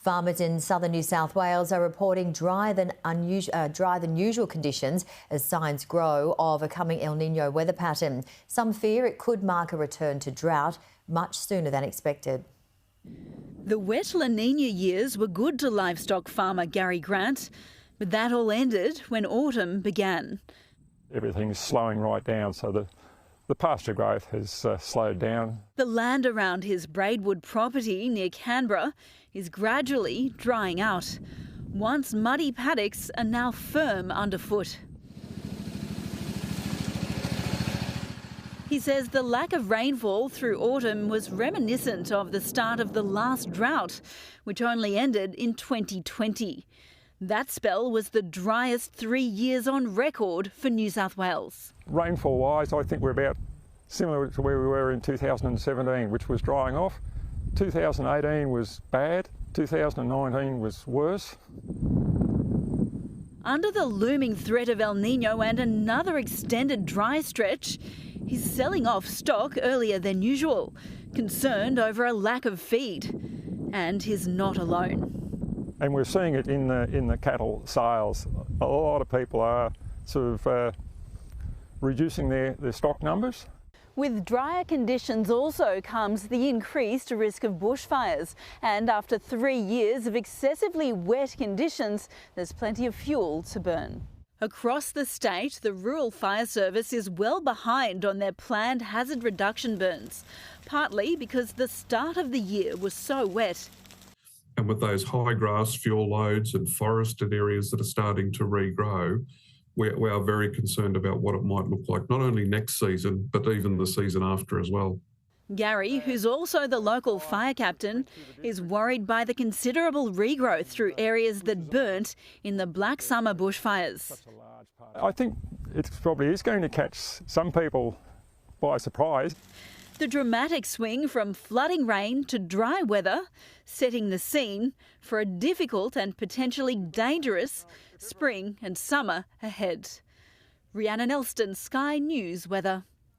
Farmers in southern New South Wales are reporting drier than usual conditions as signs grow of a coming El Nino weather pattern. Some fear it could mark a return to drought much sooner than expected. The wet La Nina years were good to livestock farmer Gary Grant, but that all ended when autumn began. Everything's slowing right down, so the pasture growth has slowed down. The land around his Braidwood property near Canberra is gradually drying out. Once muddy paddocks are now firm underfoot. He says the lack of rainfall through autumn was reminiscent of the start of the last drought, which only ended in 2020. That spell was the driest 3 years on record for New South Wales. Rainfall-wise, I think we're about similar to where we were in 2017, which was drying off. 2018 was bad, 2019 was worse. Under the looming threat of El Nino and another extended dry stretch, he's selling off stock earlier than usual, concerned over a lack of feed. And he's not alone. And we're seeing it in the cattle sales. A lot of people are sort of reducing their stock numbers. With drier conditions also comes the increased risk of bushfires. And after 3 years of excessively wet conditions, there's plenty of fuel to burn. Across the state, the Rural Fire Service is well behind on their planned hazard reduction burns, partly because the start of the year was so wet. And with those high grass fuel loads and forested areas that are starting to regrow, we are very concerned about what it might look like, not only next season, but even the season after as well. Gary, who's also the local fire captain, is worried by the considerable regrowth through areas that burnt in the Black Summer bushfires. I think it probably is going to catch some people by surprise. The dramatic swing from flooding rain to dry weather, setting the scene for a difficult and potentially dangerous spring and summer ahead. Rhiannon Elston, Sky News Weather.